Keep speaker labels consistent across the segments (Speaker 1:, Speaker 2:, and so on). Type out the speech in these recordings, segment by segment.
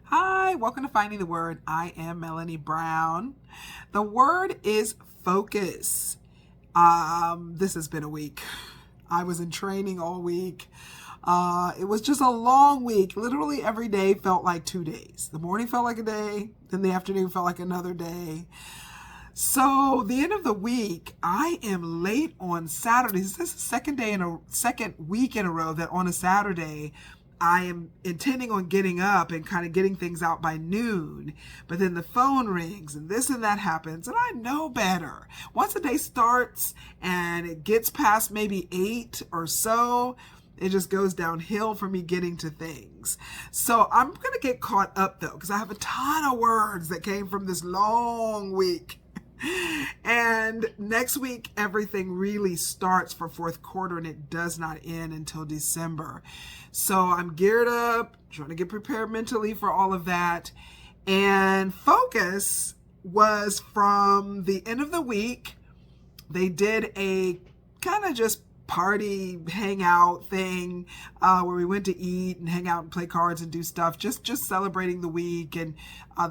Speaker 1: Hi, welcome to Finding the Word. I am Melanie Brown. The word is focus. This has been a week. I was in training all week. It was just a long week. Literally every day felt like 2 days. The morning felt like a day, then the afternoon felt like another day. So the end of the week, I am late on Saturdays. This is the second week in a row that on a Saturday, I am intending on getting up and kind of getting things out by noon, but then the phone rings and this and that happens, and I know better. Once the day starts and it gets past maybe 8 or so, it just goes downhill for me getting to things. So I'm going to get caught up though, because I have a ton of words that came from this long week. And next week, everything really starts for fourth quarter and it does not end until December. So I'm geared up, trying to get prepared mentally for all of that. And focus was from the end of the week. They did a kind of just party hangout thing where we went to eat and hang out and play cards and do stuff, just celebrating the week and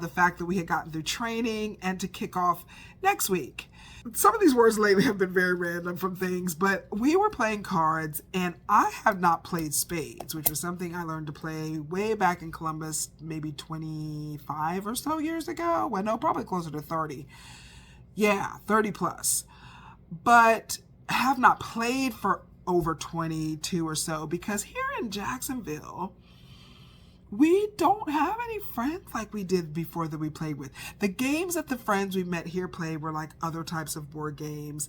Speaker 1: the fact that we had gotten through training and to kick off next week. Some of these words lately have been very random from things, but we were playing cards and I have not played spades, which was something I learned to play way back in Columbus, maybe 25 or so years ago. Well, no, probably closer to 30. Yeah, 30 plus. But have not played for over 22 or so because here in Jacksonville, we don't have any friends like we did before that we played with. The games that the friends we met here played were like other types of board games.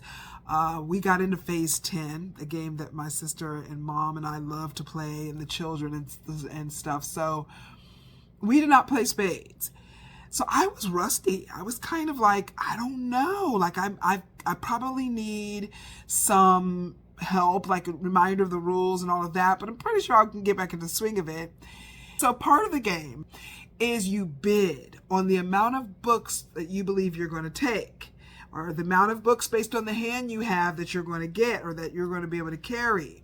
Speaker 1: We got into Phase 10, the game that my sister and mom and I love to play, and the children and stuff. So we did not play spades. So I was rusty. I was kind of like, I don't know. Like I probably need some help, like a reminder of the rules and all of that, but I'm pretty sure I can get back into the swing of it. So part of the game is you bid on the amount of books that you believe you're going to take, or the amount of books based on the hand you have that you're going to get or that you're going to be able to carry.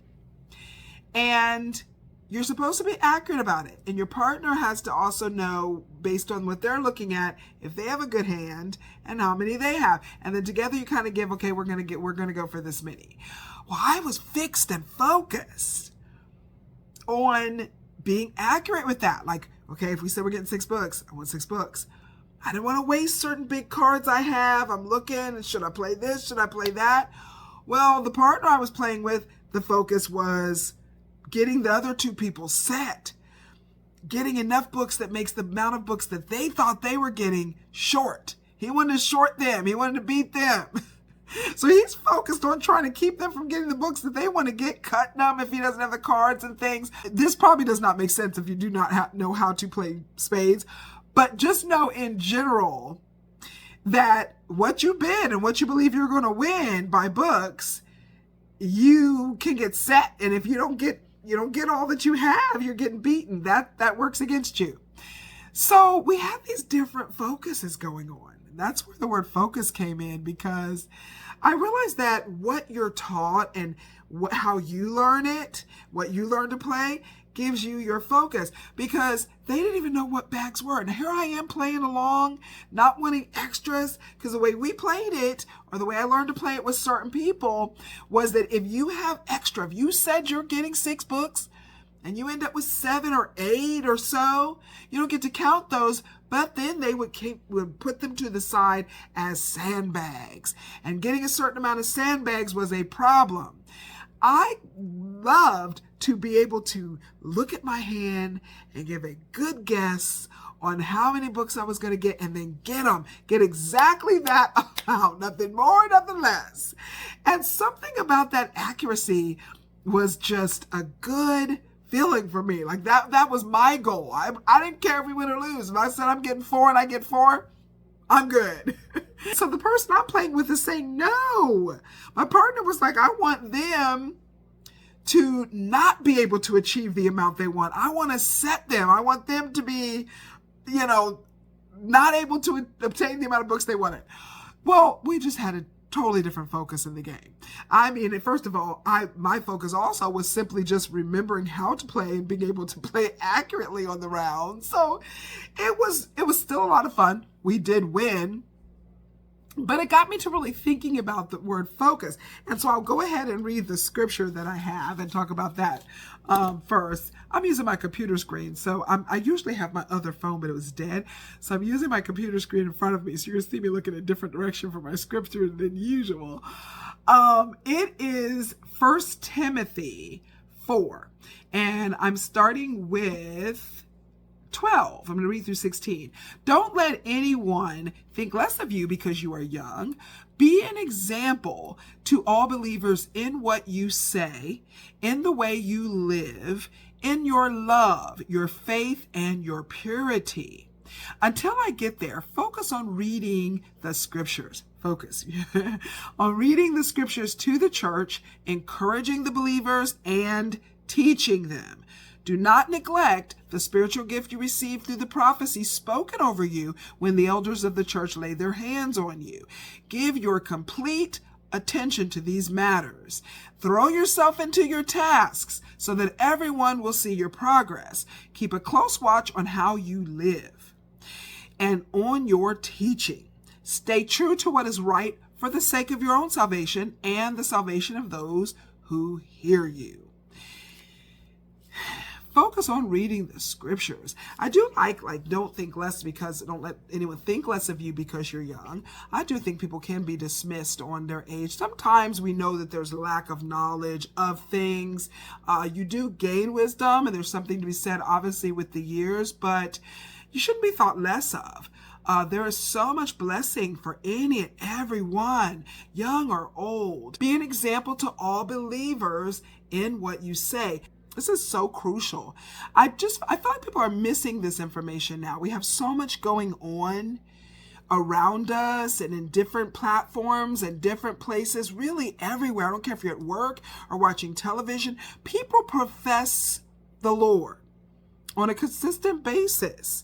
Speaker 1: And you're supposed to be accurate about it. And your partner has to also know, based on what they're looking at, if they have a good hand and how many they have. And then together you kind of give, okay, we're going to go for this many. Well, I was fixed and focused on being accurate with that. Like, okay, if we said we're getting 6 books, I want 6 books. I didn't want to waste certain big cards I have. I'm looking, should I play this? Should I play that? Well, the partner I was playing with, the focus was getting the other 2 people set, getting enough books that makes the amount of books that they thought they were getting short. He wanted to short them. He wanted to beat them. So he's focused on trying to keep them from getting the books that they want to get, cutting them if he doesn't have the cards and things. This probably does not make sense if you do not know how to play spades. But just know in general that what you bid and what you believe you're going to win by books, you can get set. And if you don't get all that you have, you're getting beaten. That works against you. So we have these different focuses going on. And that's where the word focus came in, because I realized that what you're taught and how you learn it, what you learn to play, gives you your focus, because they didn't even know what bags were. And here I am playing along, not wanting extras, because the way we played it, or the way I learned to play it with certain people, was that if you have extra, if you said you're getting 6 books and you end up with 7 or 8 or so, you don't get to count those, but then they would put them to the side as sandbags. And getting a certain amount of sandbags was a problem. I loved to be able to look at my hand and give a good guess on how many books I was going to get, and then get exactly that amount, nothing more, nothing less. And something about that accuracy was just a good feeling for me. Like that was my goal. I didn't care if we win or lose. If I said I'm getting 4 and I get 4, I'm good. So the person I'm playing with is saying no. My partner was like, I want them to not be able to achieve the amount they want. I want to set them. I want them to be, not able to obtain the amount of books they wanted. Well, we just had a totally different focus in the game. I mean, first of all, my focus also was simply just remembering how to play and being able to play accurately on the round. So it was still a lot of fun. We did win, but it got me to really thinking about the word focus. And so I'll go ahead and read the scripture that I have and talk about that first. I'm using my computer screen. So I usually have my other phone, but it was dead. So I'm using my computer screen in front of me. So you're going to see me looking in a different direction for my scripture than usual. It is 1 Timothy 4. And I'm starting with 12. I'm going to read through 16. Don't let anyone think less of you because you are young. Be an example to all believers in what you say, in the way you live, in your love, your faith, and your purity. Until I get there, focus on reading the scriptures. Focus on reading the scriptures to the church, encouraging the believers, and teaching them. Do not neglect the spiritual gift you received through the prophecy spoken over you when the elders of the church laid their hands on you. Give your complete attention to these matters. Throw yourself into your tasks so that everyone will see your progress. Keep a close watch on how you live and on your teaching. Stay true to what is right for the sake of your own salvation and the salvation of those who hear you. Focus on reading the scriptures. I do like don't think less because don't let anyone think less of you because you're young. I do think people can be dismissed on their age. Sometimes we know that there's lack of knowledge of things. You do gain wisdom, and there's something to be said, obviously, with the years, but you shouldn't be thought less of. There is so much blessing for any and everyone, young or old. Be an example to all believers in what you say. This is so crucial. I feel like people are missing this information now. We have so much going on around us and in different platforms and different places, really everywhere. I don't care if you're at work or watching television. People profess the Lord on a consistent basis.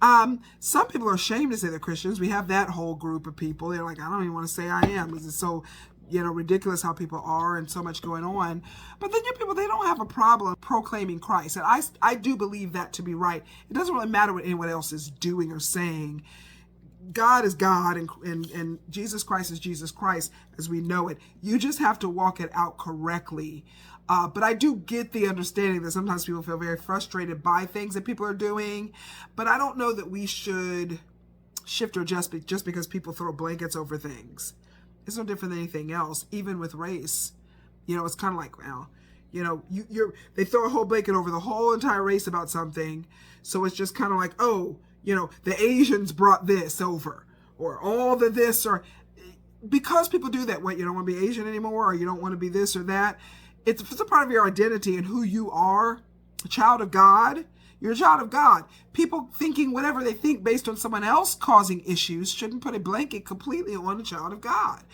Speaker 1: Some people are ashamed to say they're Christians. We have that whole group of people. They're like, I don't even want to say I am. This is so ridiculous how people are and so much going on. But then people, they don't have a problem proclaiming Christ. And I do believe that to be right. It doesn't really matter what anyone else is doing or saying. God is God and Jesus Christ is Jesus Christ as we know it. You just have to walk it out correctly. But I do get the understanding that sometimes people feel very frustrated by things that people are doing. But I don't know that we should shift or just because people throw blankets over things. It's no different than anything else, even with race. It's kind of like, well, they throw a whole blanket over the whole entire race about something. So it's just kind of like, oh, the Asians brought this over, or all the this, or because people do that. What, you don't want to be Asian anymore, or you don't want to be this or that. It's a part of your identity and who you are, a child of God. You're a child of God. People thinking whatever they think based on someone else causing issues shouldn't put a blanket completely on a child of God.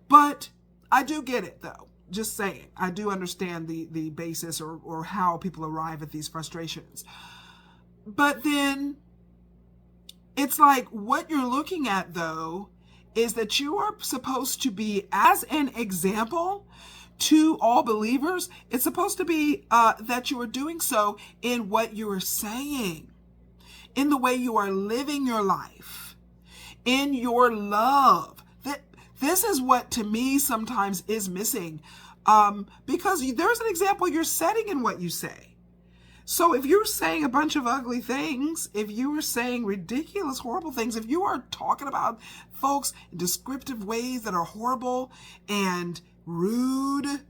Speaker 1: But I do get it, though. Just saying. I do understand the basis or how people arrive at these frustrations. But then it's like what you're looking at, though, is that you are supposed to be as an example to all believers. It's supposed to be that you are doing so in what you are saying, in the way you are living your life, in your love. This is what to me sometimes is missing, because there's an example you're setting in what you say. So if you're saying a bunch of ugly things, if you are saying ridiculous, horrible things, if you are talking about folks in descriptive ways that are horrible and rude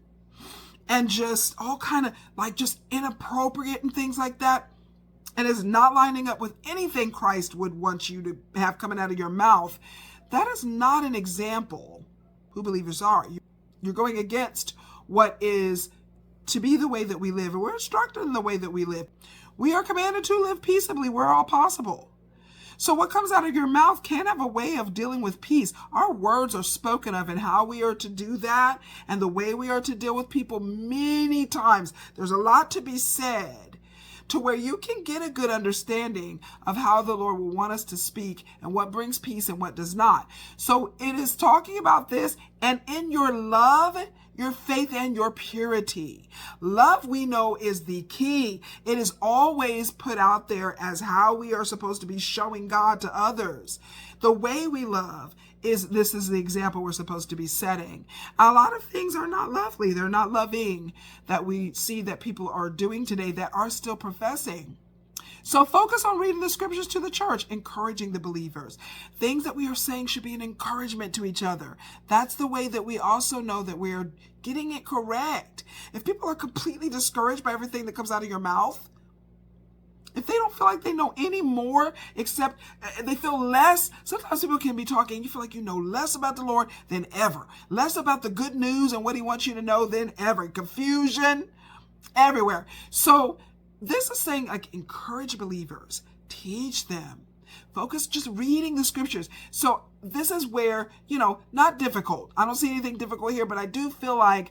Speaker 1: and just all kind of just inappropriate and things like that, and is not lining up with anything Christ would want you to have coming out of your mouth, that is not an example who believers are. You're going against what is to be the way that we live, and we're instructed in the way that we live. We are commanded to live peaceably where all possible. So what comes out of your mouth can have a way of dealing with peace. Our words are spoken of and how we are to do that and the way we are to deal with people many times. There's a lot to be said. to where you can get a good understanding of how the Lord will want us to speak and what brings peace and what does not. So it is talking about this, and in your love, your faith, and your purity. Love, we know, is the key. It is always put out there as how we are supposed to be showing God to others. The way we love this is the example we're supposed to be setting. A lot of things are not lovely. They're not loving that we see that people are doing today that are still professing. So focus on reading the scriptures to the church, encouraging the believers. Things that we are saying should be an encouragement to each other. That's the way that we also know that we are getting it correct. If people are completely discouraged by everything that comes out of your mouth, if they don't feel like they know any more, except they feel less, sometimes people can be talking, you feel like you know less about the Lord than ever. Less about the good news and what he wants you to know than ever. Confusion everywhere. So this is saying, like, encourage believers, teach them, focus just reading the scriptures. So this is where, not difficult. I don't see anything difficult here, but I do feel like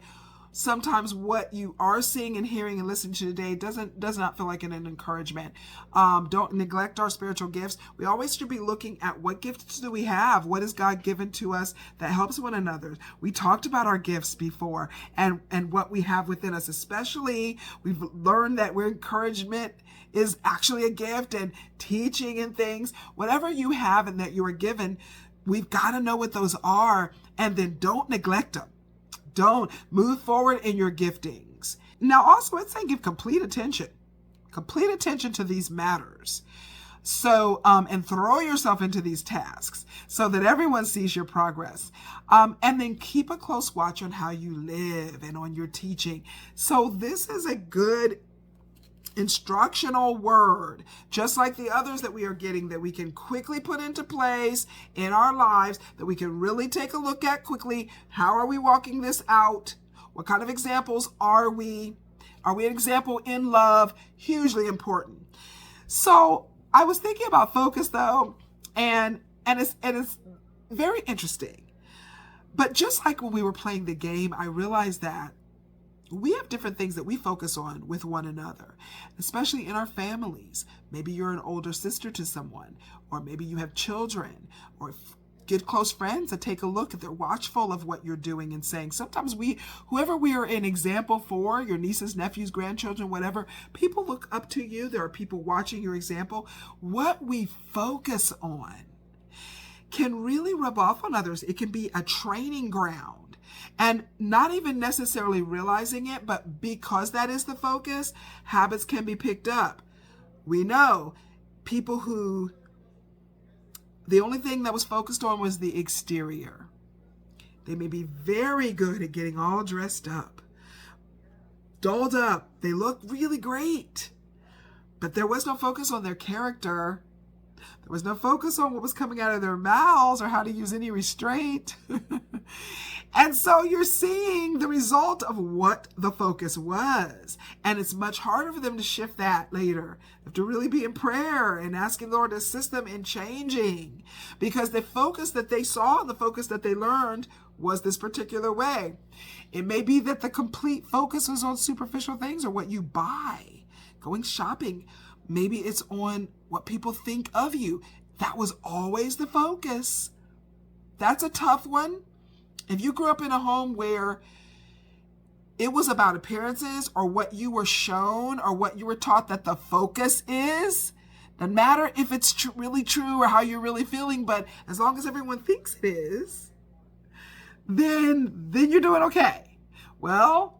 Speaker 1: sometimes what you are seeing and hearing and listening to today does not feel like an encouragement. Don't neglect our spiritual gifts. We always should be looking at what gifts do we have? What has God given to us that helps one another? We talked about our gifts before and what we have within us. Especially, we've learned that encouragement is actually a gift, and teaching and things. Whatever you have and that you are given, we've got to know what those are, and then don't neglect them. Don't move forward in your giftings. Now, also, it's saying give complete attention to these matters. So, and throw yourself into these tasks so that everyone sees your progress. And then keep a close watch on how you live and on your teaching. So this is a good instructional word, just like the others that we are getting, that we can quickly put into place in our lives, that we can really take a look at quickly. How are we walking this out? What kind of examples are we? Are we an example in love? Hugely important. So I was thinking about focus, though, and it's very interesting. But just like when we were playing the game, I realized that we have different things that we focus on with one another, especially in our families. Maybe you're an older sister to someone, or maybe you have children, or good close friends that take a look, they're watchful of what you're doing and saying. Sometimes whoever we are an example for, your nieces, nephews, grandchildren, whatever, people look up to you. There are people watching your example. What we focus on can really rub off on others. It can be a training ground. And not even necessarily realizing it, but because that is the focus, habits can be picked up. We know people who the only thing that was focused on was the exterior. They may be very good at getting all dressed up, dolled up. They look really great, but there was no focus on their character. There was no focus on what was coming out of their mouths or how to use any restraint. And so you're seeing the result of what the focus was. And it's much harder for them to shift that later. They have to really be in prayer and asking the Lord to assist them in changing. Because the focus that they saw, the focus that they learned was this particular way. It may be that the complete focus was on superficial things or what you buy, going shopping. Maybe it's on what people think of you. That was always the focus. That's a tough one. If you grew up in a home where it was about appearances or what you were shown or what you were taught that the focus is, doesn't matter if it's really true or how you're really feeling, but as long as everyone thinks it is, then you're doing okay. Well,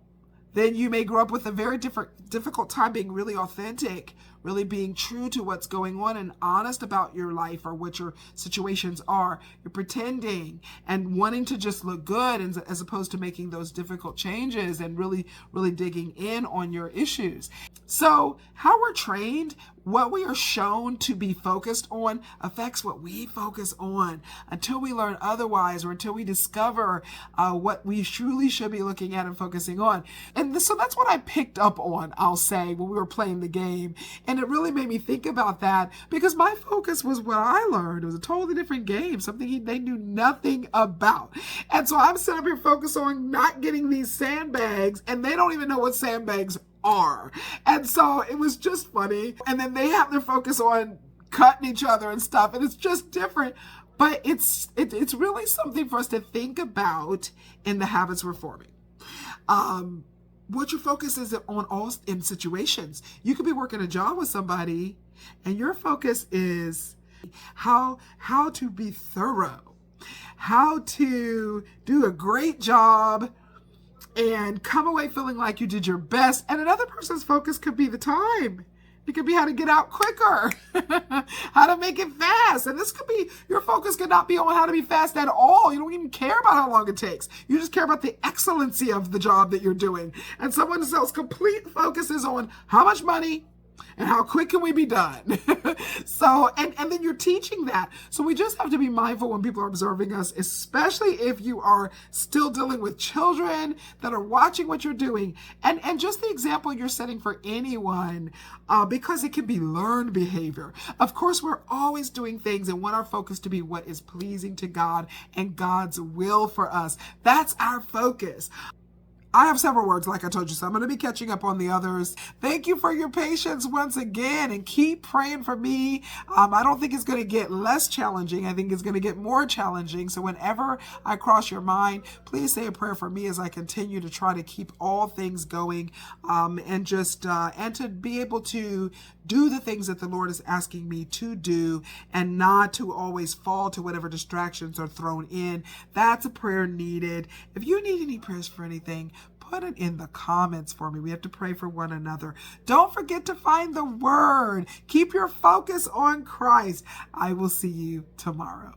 Speaker 1: then you may grow up with a very difficult time being really authentic, really being true to what's going on and honest about your life or what your situations are. You're pretending and wanting to just look good as opposed to making those difficult changes and really, really digging in on your issues. So how we're trained, what we are shown to be focused on affects what we focus on until we learn otherwise or until we discover what we truly should be looking at and focusing on. And so that's what I picked up on, I'll say, when we were playing the game. And it really made me think about that because my focus was what I learned. It was a totally different game, something they knew nothing about. And so I'm sitting up here focused on not getting these sandbags, and they don't even know what sandbags are. And so it was just funny. And then they have their focus on cutting each other and stuff, and it's just different. But it's really something for us to think about in the habits we're forming. What your focus is on all in situations. You could be working a job with somebody and your focus is how to be thorough, how to do a great job and come away feeling like you did your best. And another person's focus could be the time. It could be how to get out quicker, how to make it fast. And this could be, your focus could not be on how to be fast at all. You don't even care about how long it takes. You just care about the excellency of the job that you're doing. And someone else's complete focus is on how much money and how quick can we be done. So, and then you're teaching that. So we just have to be mindful when people are observing us, especially if you are still dealing with children that are watching what you're doing. And just the example you're setting for anyone, because it can be learned behavior. Of course, we're always doing things and want our focus to be what is pleasing to God and God's will for us. That's our focus. I have several words, like I told you, so I'm going to be catching up on the others. Thank you for your patience once again, and keep praying for me. I don't think it's going to get less challenging. I think it's going to get more challenging. So whenever I cross your mind, please say a prayer for me as I continue to try to keep all things going, and to be able to do the things that the Lord is asking me to do and not to always fall to whatever distractions are thrown in. That's a prayer needed. If you need any prayers for anything, put it in the comments for me. We have to pray for one another. Don't forget to find the word. Keep your focus on Christ. I will see you tomorrow.